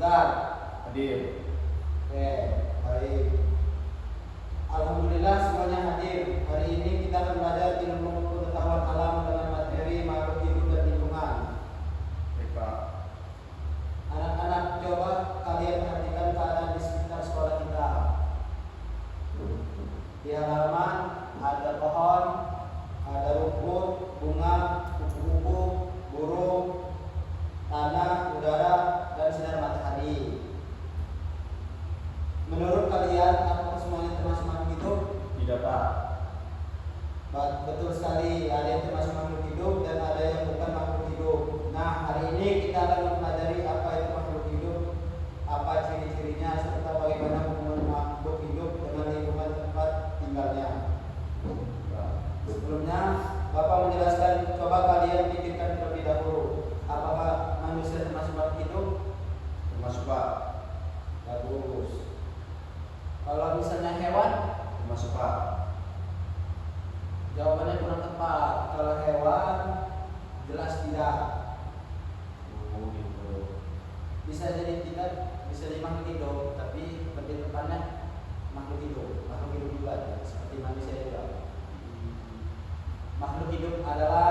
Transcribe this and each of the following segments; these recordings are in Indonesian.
Ustaz. Hadir. Oke, baik. Alhamdulillah semuanya hadir. Hari ini kita akan belajar ilmu pengetahuan alam dengan materi makhluk hidup dan lingkungan. Baik, Pak. Anak-anak, coba kalian perhatikan keadaan di sekitar sekolah kita. Di halaman ada pohon, ada rumput, bunga, kupu-kupu, burung, tanah, udara, dan sinar matahari. Menurut kalian, apakah semuanya termasuk makhluk hidup? Tidak, Pak. Betul sekali, ada yang termasuk makhluk hidup dan ada yang bukan makhluk hidup. Nah, hari ini kita akan mempelajari apa itu makhluk hidup, apa ciri-cirinya, serta bagaimana hubungan makhluk hidup dengan lingkungan tempat tinggalnya. Sebelumnya, Bapak menjelaskan, coba kalian pikirkan terlebih dahulu, apakah manusia termasuk makhluk hidup? Termasuk, Pak. Bagus. Kalau misalnya hewan, Termasuk, Pak. jawabannya kurang tepat. Kalau hewan, jelas tidak. Oh, gitu. Bisa jadi tidak, bisa jadi makhluk hidup, tapi lebih tepatnya makhluk hidup juga, seperti manusia juga. Makhluk hidup adalah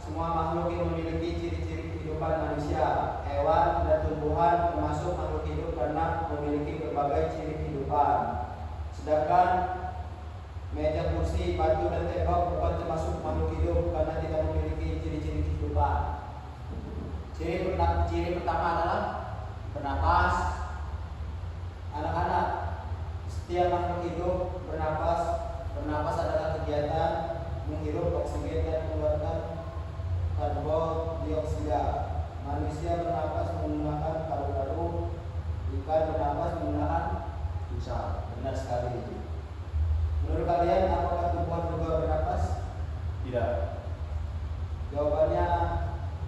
semua makhluk yang memiliki ciri-ciri kehidupan manusia. Hewan dan tumbuhan termasuk makhluk hidup karena memiliki berbagai ciri kehidupan. Sedangkan meja, kursi, batu, dan tembok bukan termasuk makhluk hidup karena tidak memiliki ciri-ciri kehidupan. Ciri pertama adalah bernapas. Anak-anak, setiap makhluk hidup bernapas. Bernapas adalah kegiatan menghirup oksigen dan mengeluarkan karbon dioksida. Manusia bernapas menggunakan paru-paru, ikan bernapas menggunakan Bisa. benar sekali. Menurut kalian, apakah tumbuhan juga bernapas? Tidak. Jawabannya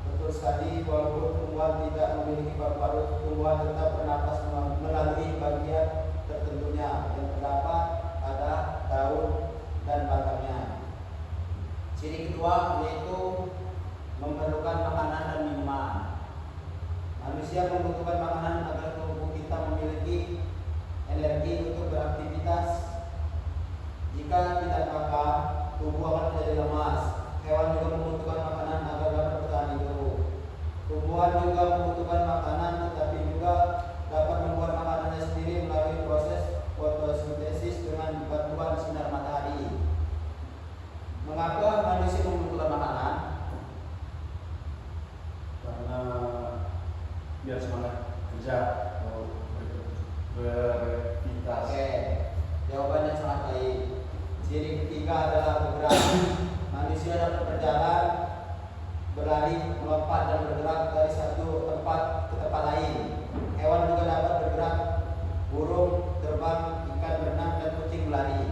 betul sekali. Walaupun tumbuhan tidak memiliki paru-paru, tumbuhan tetap bernapas melalui bagian tertentunya yang terdapat pada daun dan batangnya. Ciri kedua yaitu memerlukan makanan dan minuman. Manusia membutuhkan makanan agar tubuh kita memiliki energi untuk beraktivitas. Jika tidak makan, tubuh akan menjadi lemas. Hewan juga membutuhkan makanan agar dapat bertahan hidup. Tumbuhan juga membutuhkan makanan, tetapi juga dapat membuat makanannya sendiri melalui proses fotosintesis dengan bantuan sinar matahari. Mengapa manusia membutuhkan makanan? Karena biar semangat kerja atau beraktivitas. Oke, jawabannya sangat baik. Ciri ketiga adalah bergerak. Manusia dapat berjalan, berlari, melompat, dan bergerak dari satu tempat ke tempat lain. Hewan juga dapat bergerak, burung terbang, ikan berenang, dan kucing berlari.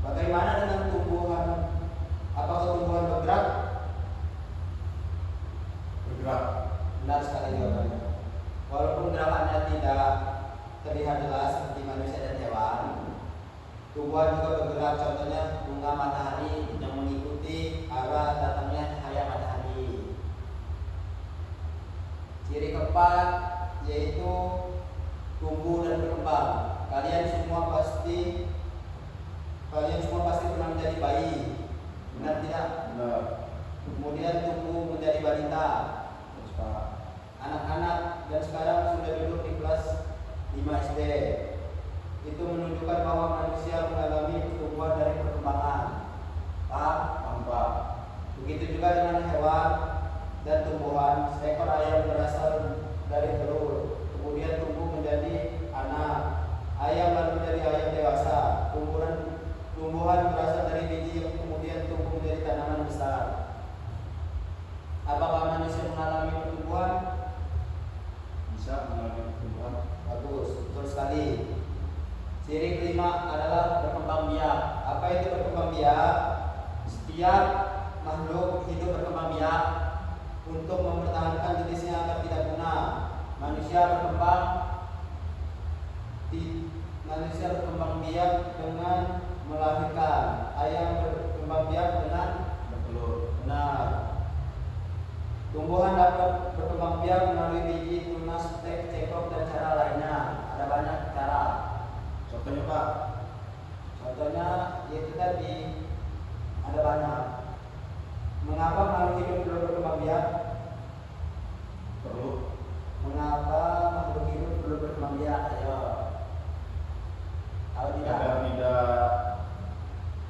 Bagaimana dengan tumbuhan? Apakah tumbuhan bergerak? Bergerak. Benar sekali jawabannya. Walaupun gerakannya tidak terlihat jelas seperti manusia dan hewan, tumbuhan juga bergerak. Contohnya bunga matahari yang mengikuti arah datangnya cahaya matahari. Ciri keempat yaitu tumbuh dan berkembang. Kalian semua pasti pernah menjadi bayi, benar tidak? Benar. Kemudian tumbuh menjadi balita, Terus, Pak. anak-anak, dan sekarang sudah duduk di kelas 5 SD. Itu menunjukkan bahwa manusia mengalami pertumbuhan dari perkembangan. Paham? Pak. Begitu juga dengan hewan dan tumbuhan. Seekor ayam berasal dari telur, kemudian tumbuh menjadi anak ayam, lalu menjadi ayam dewasa. Tumbuhan berasal dari biji yang kemudian tumbuh menjadi tanaman besar. Apakah manusia mengalami pertumbuhan? Bisa mengalami pertumbuhan. Bagus, betul sekali. Ciri kelima adalah berkembang biak. Apa itu berkembang biak? Setiap makhluk hidup berkembang biak untuk mempertahankan jenisnya agar tidak punah. Manusia berkembang biak dengan melahirkan. Ayam berkembang biak dengan Bertelur. benar. Tumbuhan dapat berkembang biak melalui biji, tunas, tek, cekok, dan cara lainnya. Ada banyak cara. Contohnya Pak. Contohnya yaitu tadi ada banyak. Mengapa makhluk hidup belum berkembang biak? Perlu. Mengapa makhluk hidup belum berkembang biak? Ayo. Tahu tidak? Agar tidak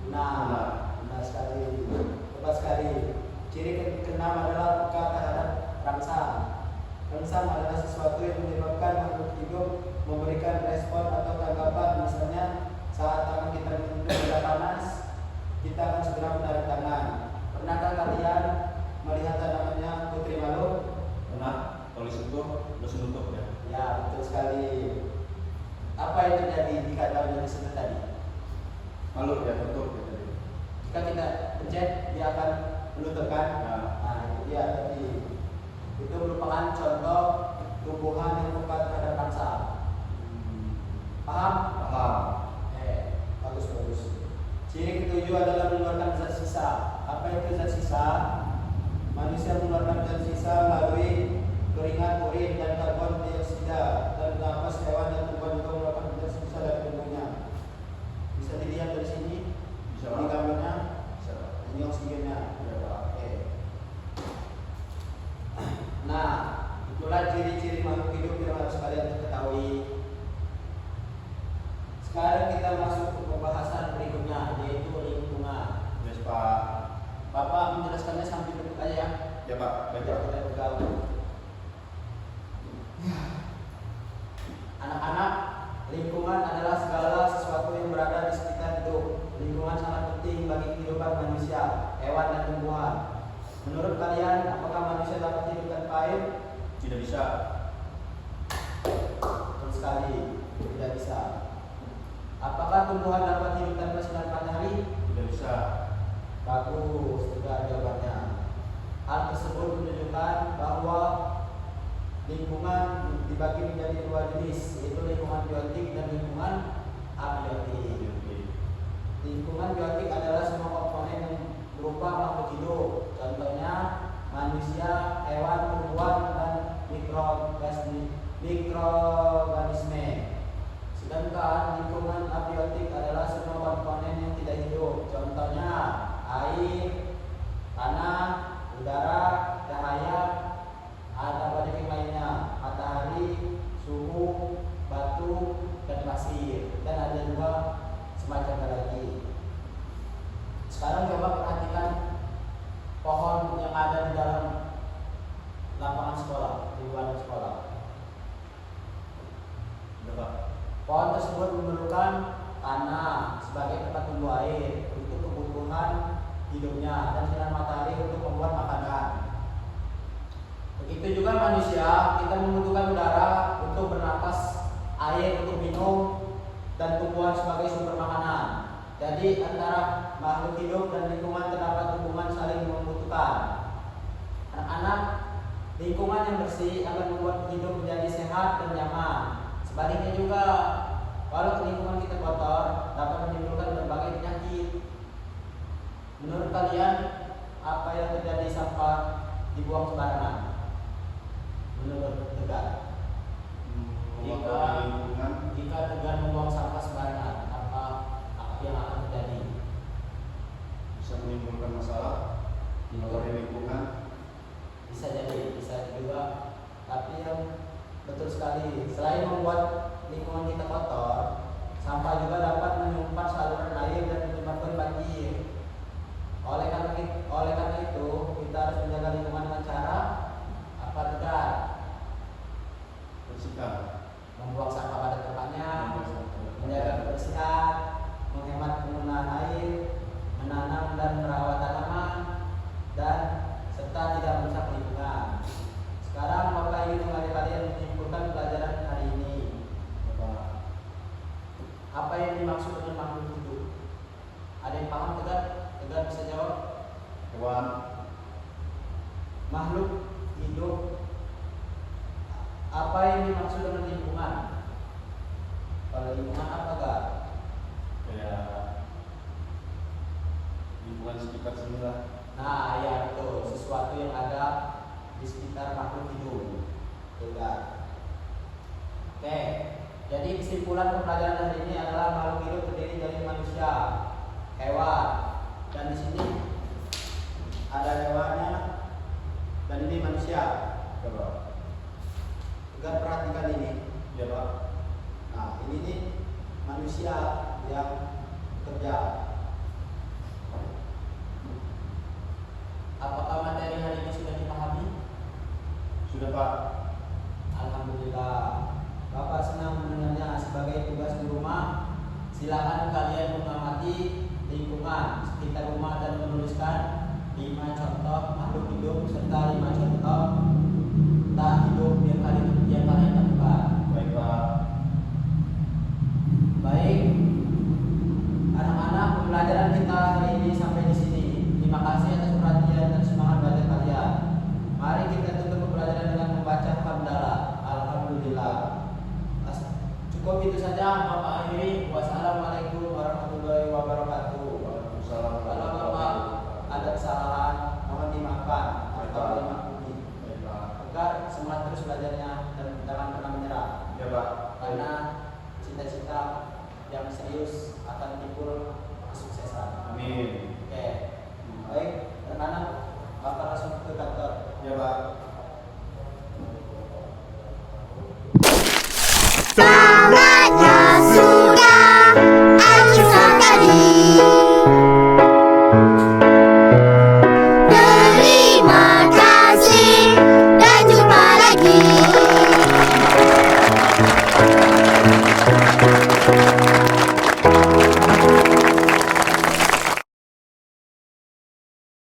Benar sekali. Tepat sekali. Ciri keenam adalah peka terhadap rangsang. Rangsang adalah sesuatu yang menyebabkan makhluk hidup memberikan respon atau tanggapan. Misalnya saat tangan kita menyentuh panas, kita akan segera menarik tangan. Pernahkah kalian melihat namanya putri malu? Pernah. Kalau disentuh, langsung tutup ya. Ya, betul sekali. Apa yang terjadi jika daunnya disentuh tadi? Malu ya, tutup ya tadi. Jika kita pencet, dia akan menutupkan. Nah, Itu dia tadi. Itu merupakan contoh tumbuhan yang peka terhadap rangsang. Paham? paham. Bagus. Ciri ketujuh adalah mengeluarkan zat sisa. Apa itu zat sisa? Manusia mengeluarkan zat sisa melalui keringat, urin, dan karbon dioksida, dan napas hewan dan tumbuhan juga mengeluarkan zat sisa dari tubuhnya. Bisa dilihat dari sini. Bisa Ini Pak. gambarnya. Bisa Pak. Ini oksigennya. Ya Pak. Oke. Nah, itulah ciri-ciri makhluk hidup yang harus kalian ketahui. Sekarang kita masuk ke pembahasan berikutnya, yaitu lingkungan. Yes Pak. Bapak menjelaskannya sambil duduk aja ya. Ya Pak. Baik Pak. Kita bergabung. Anak-anak, lingkungan adalah segala sesuatu yang berada di sekitar hidup. Lingkungan sangat penting bagi kehidupan manusia, hewan, dan tumbuhan. Menurut kalian, apakah manusia dapat hidup tanpa air? Tidak bisa. Betul sekali, tidak bisa. Apakah tumbuhan dapat hidup tanpa sinar matahari? Tidak bisa. Bagus, tidak jawabannya. Hal tersebut menunjukkan bahwa lingkungan dibagi menjadi dua jenis, yaitu lingkungan biotik dan lingkungan abiotik. Lingkungan biotik adalah semua komponen yang berupa makhluk hidup, contohnya manusia, hewan, tumbuhan, dan mikroorganisme. Sedangkan lingkungan abiotik adalah semua komponen yang tidak hidup, contohnya air, tanah, udara, cahaya, ada banyak yang lainnya, matahari, suhu, batu, dan pasir, dan ada juga semacamnya lagi. Sekarang coba perhatikan pohon yang ada di dalam lapangan sekolah, di luar sekolah. Ada Pak. Pohon tersebut memerlukan tanah sebagai tempat tumbuh air untuk kebutuhan hidupnya dan sinar matahari untuk membuat makanan. Begitu juga manusia, kita membutuhkan udara untuk bernapas, air untuk minum, dan tumbuhan sebagai sumber makanan. Jadi antara makhluk hidup dan lingkungan terdapat hubungan saling membutuhkan. Anak-anak, lingkungan yang bersih akan membuat hidup menjadi sehat dan nyaman. Sebaliknya juga, kalau lingkungan kita kotor, dapat menimbulkan berbagai penyakit. Menurut kalian, apa yang terjadi sampah dibuang sembarangan? Menurut Tegar, jika Tegar membuang sampah sembarangan, apa yang akan terjadi? Bisa menimbulkan masalah di lingkungan. Bisa jadi, bisa juga. Tapi yang betul sekali, selain membuat lingkungan kita kotor, sampah juga dapat menyumpat saluran air dan menyebabkan banjir. Oleh karena itu, kita harus menjaga lingkungan dengan cara apa Tegar? Bersihkan. Membuang sampah pada tempatnya, menjaga kebersihan, menghemat penggunaan air, menanam dan merawat tanaman, dan serta tidak merusak lingkungan. Sekarang Bapak ingin mengajak kalian menyimpulkan pelajaran hari ini. Apa yang dimaksud dengan makhluk hidup? Ada yang paham Tegar? Tegar bisa jawab? Hewan. Makhluk hidup. Apa yang dimaksud dengan lingkungan? Kalau lingkungan apa Gar? Kayak lingkungan sekitar sini lah. Nah ya betul, sesuatu yang ada makhluk hidup. Juga. Oke, jadi kesimpulan pembelajaran hari ini adalah makhluk hidup terdiri dari manusia, hewan, dan di sini ada hewannya dan ini manusia. Ya Pak. Juga perhatikan ini. Ya Pak. Nah, ini nih manusia yang bekerja. Apakah materi hari ini sudah dipahami? Sudah Pak. Alhamdulillah. Bapak senang mendengarnya. Sebagai tugas di rumah, silakan kalian mengamati lingkungan sekitar rumah dan menuliskan 5 contoh makhluk hidup serta 5 contoh tak hidup yang kalian temukan. Baik Pak. Baik, anak-anak, pembelajaran kita hari ini sampai di sini. Terima kasih atas perhatian dan semangat belajar kalian. Mari kita tutup pembelajaran dengan membaca hamdalah. Alhamdulillah. Cukup itu saja. Bapak akhiri. Wassalamualaikum warahmatullahi wabarakatuh. Waalaikumsalam. Kalau Bapak ada kesalahan, mohon dimaafkan atau dimaklumi. Baik Pak. Agar semangat terus belajarnya dan jangan pernah menyerah. Ya Pak. Karena cita-cita yang serius akan timbul kesuksesan. Amin.